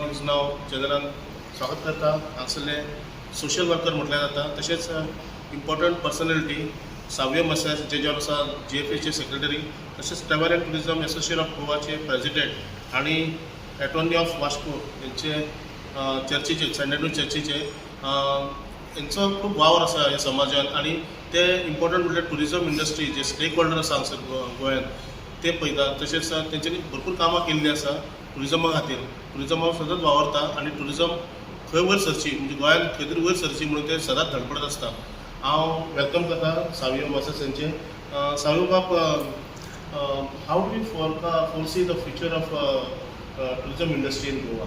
News नाव चॅनलान स्वागत करता. हांगसरले social worker म्हटलें जाता. तशेंच इम्पॉर्टंट पर्सनॅलिटी सावियो मेसियास जे जॉब आसा GFAचे सेक्रेटरी, तशेंच travel and tourism association of गोवाचे प्रेसिडेंट आणि एटॉर्नी ऑफ वास्को यांचे चर्चीचे सेंडेनू चर्चीचे यांचो खूब वावर आसा ह्या समाजान. आणि ते इम्पॉर्टंट म्हणल्यार टुरिझम इंडस्ट्री जे स्टेक होल्डर आसा हांगसर गोंयांत ते पळयता. तशेंच तेंच्यांनी भरपूर कामां केल्लीं आसा टुरिझमा खातीर. टुरिझमाक सतत वावरता आणि टुरिझम खंय वयर सरची म्हणजे गोंयांत खंय तरी वयर सरची म्हणून ते सदांच धडपडत आसता. हांव वेलकम करता सावियो मेसियास यांचे. सावियो बाब, how do you foresee the future of tourism industry in Goa?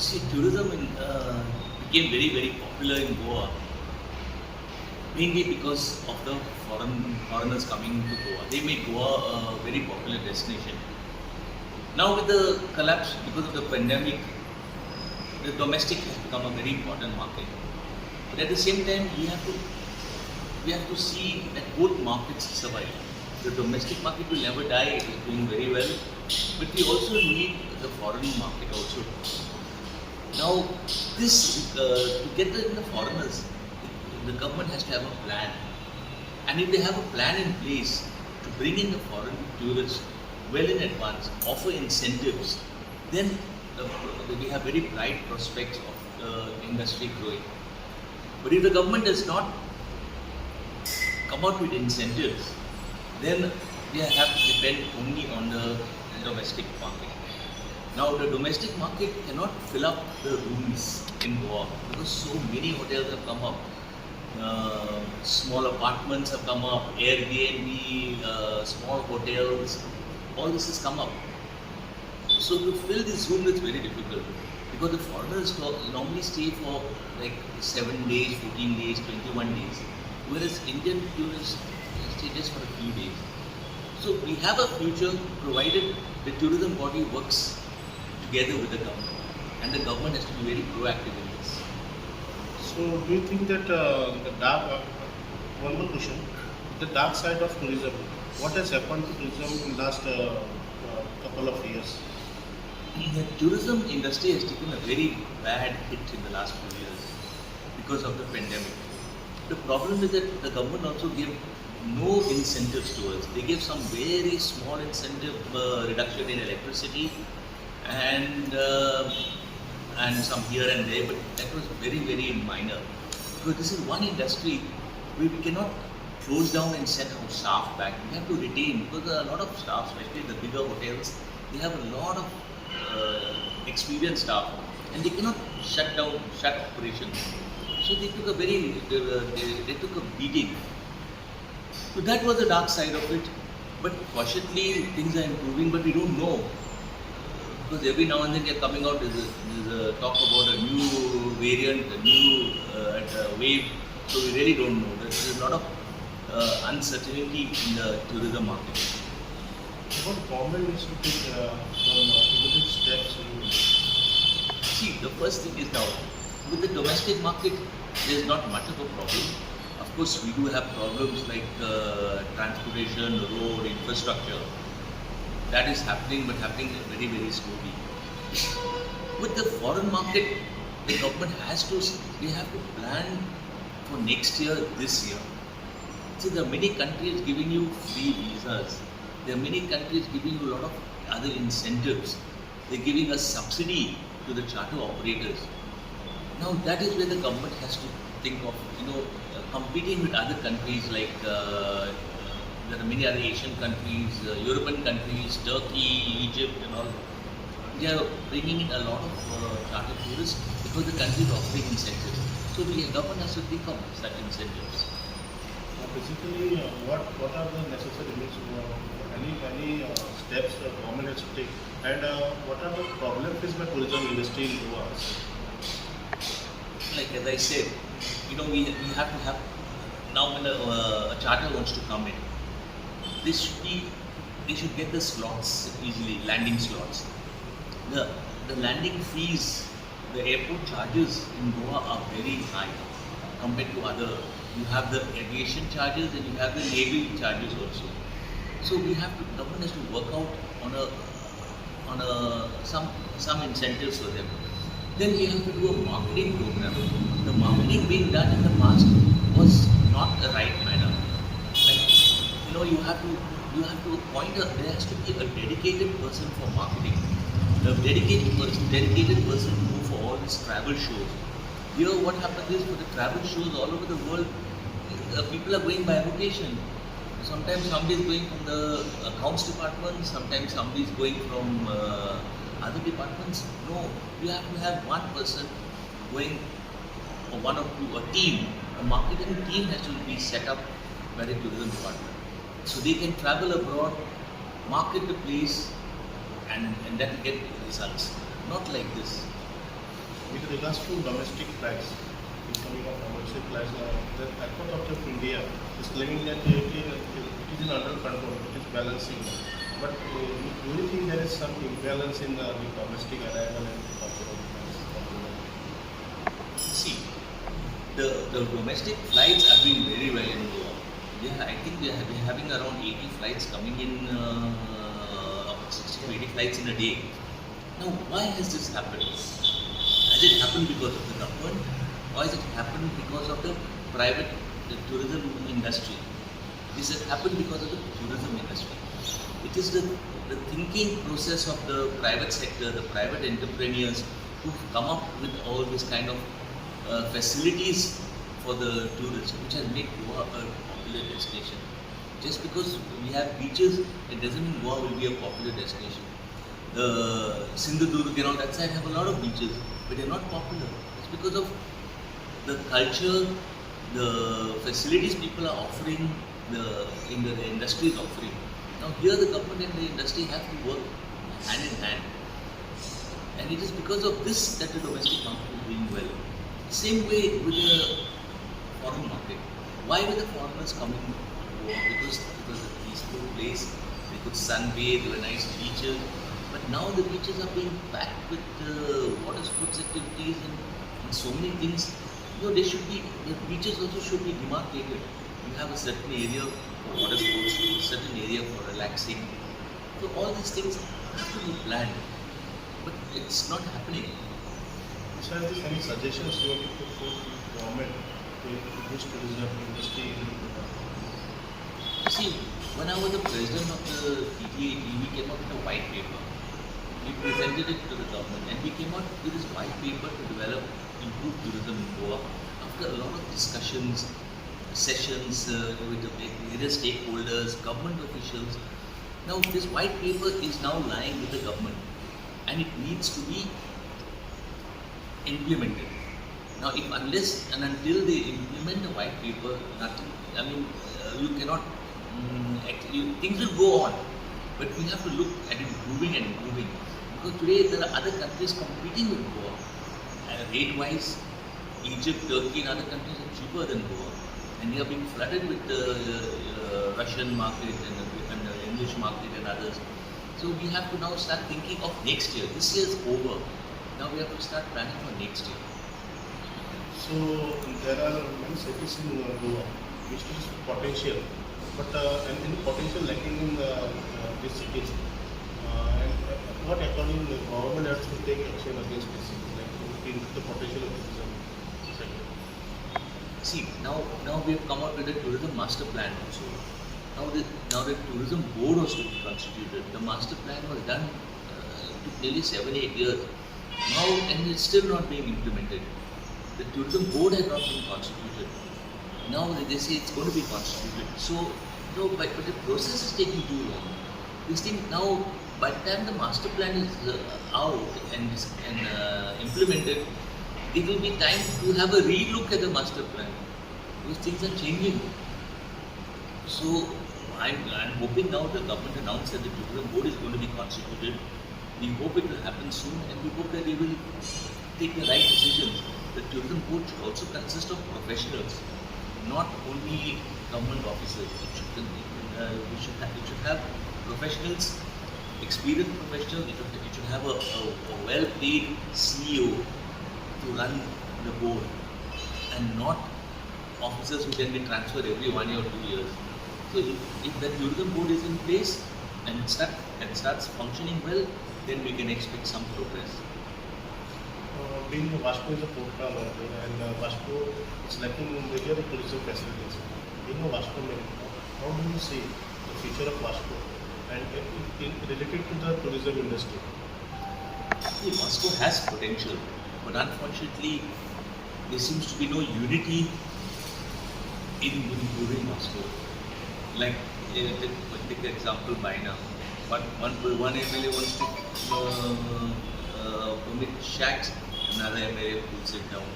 See, tourism became very popular in Goa, mainly because of the foreigners coming to Goa. They made Goa a very popular destination. Now with the collapse because of the pandemic, the domestic has become a very important market. But at the same time, we have to see that both markets survive. The domestic market will never die; it is doing very well. But we also need the foreign market also. Now, this to get the foreigners, the government has to have a plan. And if they have a plan in place to bring in the foreign tourists well in advance, offer incentives, then we have very bright prospects of the industry growing. But if the government does not come out with incentives, then they have to depend only on the domestic market. Now the domestic market cannot fill up the rooms in Goa because so many hotels have come up. Small apartments have come up, Airbnb, small hotels, all this has come up. So to fill this room is very difficult because the foreigners normally stay for like 7 days, 14 days, 21 days, whereas Indian tourists stay just for a few days. So we have a future provided the tourism body works together with the government, and the government has to be very proactive in this. So do you think that the dark, one more question, the dark side of tourism, what has happened to tourism in last couple of years? The tourism industry has taken a very bad hit in the last few years because of the pandemic. The problem is that the government also gave no incentives to us. They gave some very small incentive reduction in electricity and some here and there, but that was very minor. Because this is one industry where we cannot close down and send our staff back. We have to retain because there are a lot of staff, especially the bigger hotels. They have a lot of experienced staff, and they cannot shut operations. So they took they took a beating. So that was the dark side of it. But fortunately, things are improving, but we don't know. Because every now and then they are coming out, there's a talk about a new variant, a new wave. So we really don't know. There's a lot of uncertainty in the tourism market. What government needs to take some immediate steps? See, the first thing is now, with the domestic market, there's not much of a problem. Of course, we do have problems like transportation, road, infrastructure. That is happening, but happening very slowly. With the foreign market, the government they have to plan for next year, this year. See, there are many countries giving you free visas. There are many countries giving you a lot of other incentives. They're giving a subsidy to the charter operators. Now that is where the government has to think of, competing with other countries like there are many other Asian countries, European countries, Turkey, Egypt and all. They are bringing in a lot of charter tourists because the country is offering incentives. So the government has to think of such incentives. Basically, what are the necessary means, any steps the government has to take, and what are the problems faced by tourism industry in Goa? Like as I said, we have to have, now when a charter wants to come in, they should get the slots easily, landing slots. The landing fees, the airport charges in Goa are very high compared to other. You have the aviation charges and you have the naval charges also. So government has to work out on a on some incentives for them. Then we have to do a marketing program. The marketing being done in the past was not the right manner. Like, you have to appoint there has to be a dedicated person for marketing. The dedicated person to go for all these travel shows. Here, what happens is for the travel shows all over the world, people are going by rotation. Sometimes somebody is going from the accounts department, sometimes somebody is going from other departments. No, you have to have one person going, or one or two, a team. A marketing team has to be set up by the tourism department. So they can travel abroad, market the place, and then get results. Not like this. With regards to domestic flights, incoming of domestic flights, the airport of India is claiming that it is in under control, it is balancing. But do you think there is some imbalance in the domestic arrival and departure of flights? See, the domestic flights are doing very well in Goa. I think they're having around 80 flights coming in, 60 to 80 flights in a day. Now, why has this happened? Has it happened because of the government, or has it happened because of the private tourism industry? This has happened because of the tourism industry. It is the thinking process of the private sector, the private entrepreneurs who've come up with all this kind of facilities for the tourists, which has made Goa a popular destination. Just because we have beaches, it doesn't mean Goa will be a popular destination. The Sindhudurg and all that side have a lot of beaches, but they're not popular. It's because of the culture, the facilities people are offering, the industry is offering. Now here the government and the industry have to work hand in hand. And it is because of this that the domestic market is doing well. Same way with the foreign market. Why were the foreigners coming to Goa? Because it was a peaceful place, they could sunbathe, there were nice beaches. But now the beaches are being packed with water sports activities and so many things. The beaches also should be demarcated. You have a certain area for water sports, a certain area for relaxing. So all these things have to be planned. But it's not happening. So, are there any suggestions you want to put forth to the government to boost tourism industry in Goa? See, when I was the president of the PTA, we came out with a white paper. We presented it to the government and we came out with this white paper to develop improved tourism in Goa after a lot of discussions, sessions with the various stakeholders, government officials. Now this white paper is now lying with the government and it needs to be implemented. Now if unless and until they implement the white paper, nothing, you cannot, things will go on. But we have to look at improving and improving. Because today there are other countries competing with Goa. Rate-wise, Egypt, Turkey and other countries are cheaper than Goa. And they are being flooded with the Russian market and the English market and others. So we have to now start thinking of next year. This year is over. Now we have to start planning for next year. So there are many cities in Goa which is potential, but and potential lacking in these cities. And what according the government has to take action against these cities, like to increase the potential of tourism sector. See, now we have come out with a tourism master plan also. Now the tourism board was to be constituted. The master plan was done took nearly 7-8 years. Now and it's still not being implemented. The tourism board has not been constituted. Now they say it's going to be constituted. So no, but the process is taking too long. This thing now, by the time the master plan is out and implemented, it will be time to have a re-look at the master plan. Those things are changing. So I'm hoping now the government announced that the tourism board is going to be constituted. We hope it will happen soon and we hope that they will take the right decisions. The tourism board should also consist of professionals, not only government officers. It should have professionals, experienced professionals. It should have a well-paid CEO to run the board and not officers who can be transferred every 1 year or 2 years. So if the tourism board is in place and starts functioning well, then we can expect some progress. Being Vasco is a port town and Vasco is lacking major tourism facilities. Being a Vasco man, how do you see the future of Vasco and related to the tourism industry? See, Moscow has potential, but unfortunately, there seems to be no unity in improving Moscow. Like, take the example Bina. One MLA wants to permit shacks, another MLA pulls it down.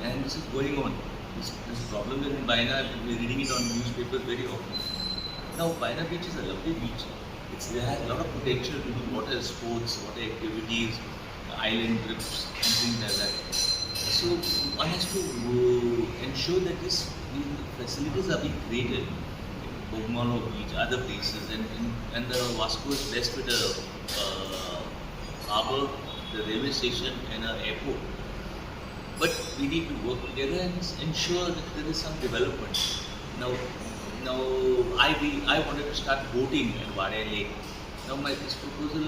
And this is going on. This problem in Bina, we're reading it on newspapers very often. Now, Bina Beach is a lovely beach. It has a lot of potential to do water sports, water activities, island trips, and things like that. So one has to ensure that these facilities are being created in Bogmalo Beach, other places, and the Vasco is blessed with a harbour, the railway station, and an airport. But we need to work together and ensure that there is some development. Now I wanted to start boating at Vade Lake. Now this proposal,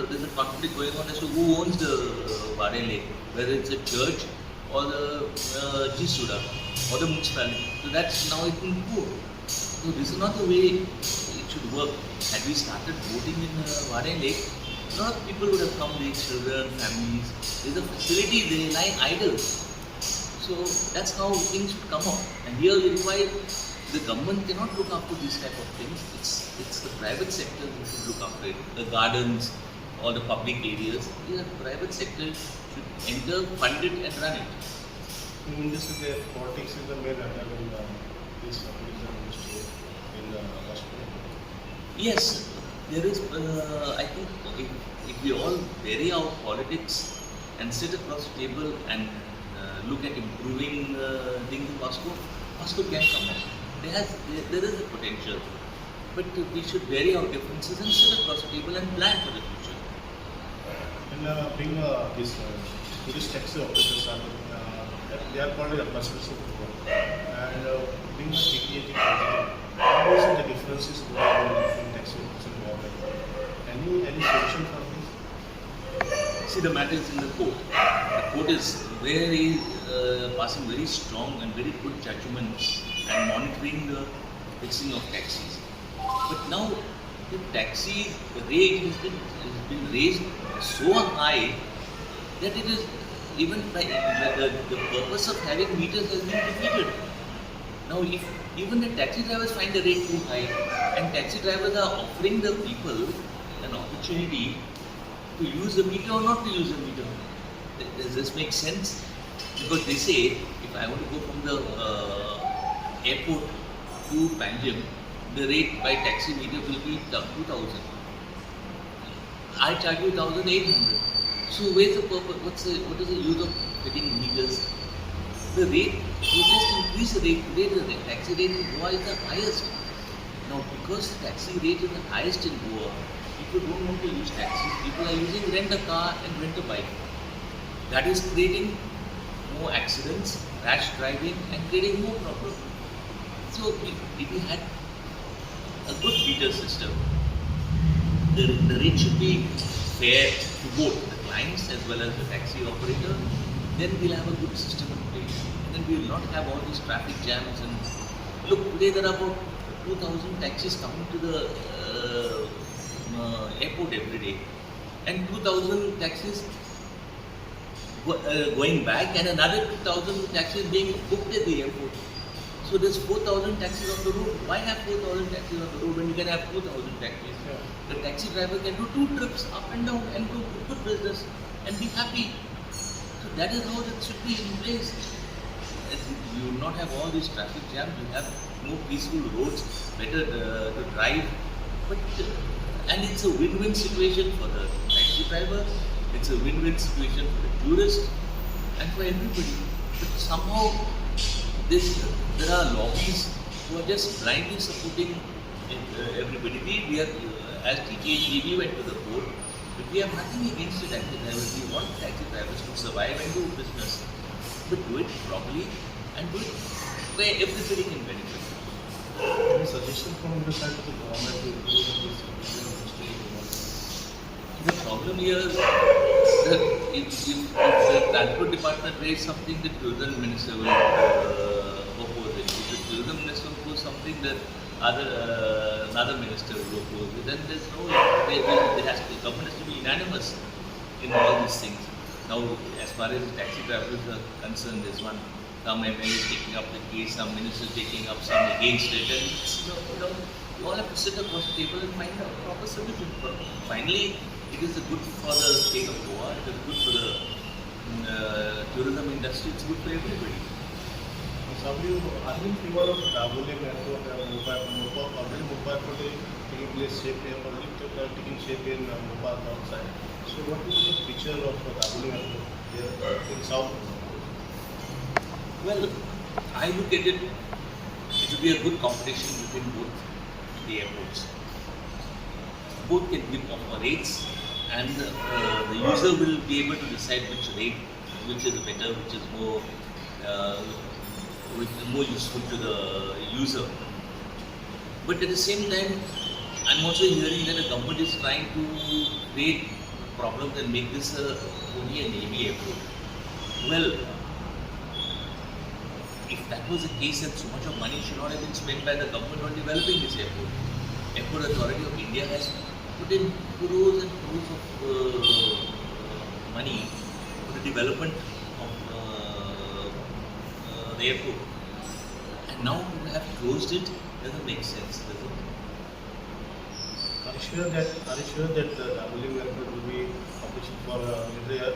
there's a conflict going on as to who owns the Vade Lake, whether it's a church or the Jisuda or the municipality. So that's now it in court. So this is not the way it should work. Had we started boating in Vade Lake, a lot of people would have come, their children, families. There's a facility, they lie idle. So that's how things should come up. And here we require the government cannot look after these type of things. It's the private sector who should look after it. The gardens or the public areas, the private sector should enter, fund it and run it. You mean this is the politics is the main item in this tourism industry in Vasco? Yes, there is. I think if we all vary our politics and sit across the table and look at improving things in Vasco can come up. There is a potential, but we should vary our differences and sit across the table and plan for the future. And being this tourist taxi operators are they are called as buses and being a TTAG company, how is the differences between taxi operators and government? Any solution for this? See, the matter is in the court. The court is very passing very strong and very good judgments and monitoring the fixing of taxis. But now the taxi rate has been raised so high that it is even by the purpose of having meters has been defeated. Now if even the taxi drivers find the rate too high and taxi drivers are offering the people an opportunity to use the meter or not to use the meter. Does this make sense? Because they say if I want to go from the airport to Panjim, the rate by taxi meter will be 2,000. I charge you 1,800. So where's the purpose? What is the use of getting meters? The rate, you just increase the rate. Today the taxi rate in Goa is the highest. Now because the taxi rate is the highest in Goa, people don't want to use taxis. People are using rent a car and rent a bike. That is creating more accidents, rash driving and creating more problems. So if we had a good meter system, the rate should be fair to both the clients as well as the taxi operator, then we'll have a good system in place. And then we will not have all these traffic jams. And look, today there are about 2,000 taxis coming to the airport every day, and 2,000 taxis going back, and another 2,000 taxis being booked at the airport. So there's 4,000 taxis on the road. Why have 4,000 taxis on the road when you can have 2,000 taxis? Yeah. The taxi driver can do 2 trips up and down and do good business and be happy. So that is how it should be in place. You will not have all these traffic jams. You have more peaceful roads, better to drive. But and it's a win-win situation for the taxi driver. It's a win-win situation for the tourist and for everybody. But somehow there are lobbies who are just blindly supporting everybody. We are, as TTAG, we went to the court, but we have nothing against the taxi drivers. We want taxi drivers to survive and do business, but do it properly and do it where everybody can benefit. Any suggestion from your side to the government to improve this industry? The problem here is that if the transport department raise something, the tourism minister will oppose it. If the tourism minister oppose something, then another minister will oppose it. Then there's no, the government has to be unanimous in all these things. Now, as far as taxi drivers are concerned, there's some MLA taking up the case, some minister taking up some against it, and you all have to sit across the table and find a proper solution. But finally, it is good for the state of Goa, it is good for the tourism industry, it's good for everybody. Savio, are you in favor of traveling airport already Mumbai airport is taking place shape here, already taking shape in Mumbai outside. So what is the picture of traveling airport here in South? Well, I look at it, it will be a good competition between both the airports. Both can give offer rates, and the user will be able to decide which rate, which is better, which is more useful to the user. But at the same time, I'm also hearing that the government is trying to create problems and make this only a Navy airport. Well, if that was the case, then so much of money should not have been spent by the government on developing this airport. Airport Authority of India has put in crores and crores of money for the development of the airport. And now to have closed it doesn't make sense, does it? Are you sure that the traveling airport will be competition for military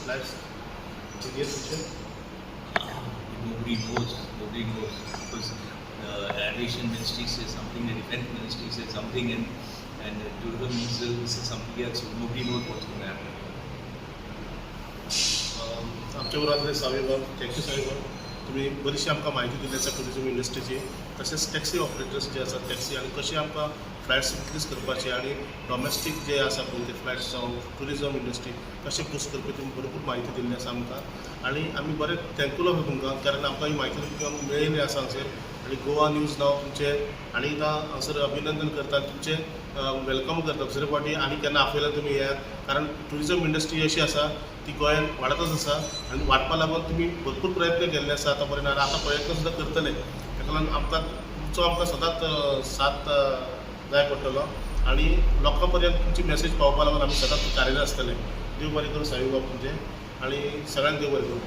flights in the near future? Nobody knows. Because aviation ministry says something, the defense ministry says something, and the tourism ministry says something else. So nobody knows what's going to happen. आमच्याबरोबर सावेगाव taxi सावेगाव तुम्ही बरीचशी आमकां म्हायती दिली आसा tourism इंडस्ट्रीची तशेंच taxi operators जे आसात taxi आनी कशें आमकां फ्लायट्स इनक्रीज करपाचे आनी डॉमेस्टीक जे आसा पळय ते फ्लायट्स जावं टुरिजम इंडस्ट्री कशें बूस्ट करपी तुमी भरपूर म्हायती दिल्ली आसा आमकां आनी आमी बरें थँकफूल आसा तुमकां कारण आमकां ही म्हायती तुमकां मेळिल्ली आसा हांगसर आनी गोवा न्यूज नांव तुमचें आनी हांगसर अभिनंदन करता तुमचें वेलकम करता दुसरे फावटी आनी केन्ना आपयल्यार तुमी येयात कारण टुरिजम इंडस्ट्री अशी आसा ती गोंयांत वाडतच आसा आनी वाडपा लागून तुमी भरपूर प्रयत्न केल्ले आसा आतां पर्यंत आनी आतां प्रयत्न सुद्दां करतले ताका लागून आमकां सदांच साथ जाय पडटलो आनी लोकां पर्यंत तुमची मॅसेज पावपा लागून आमी सदांच कार्यरत आसतले देव बरें करूं साईबाब तुमचें आनी सगळ्यांक देव बरें करूं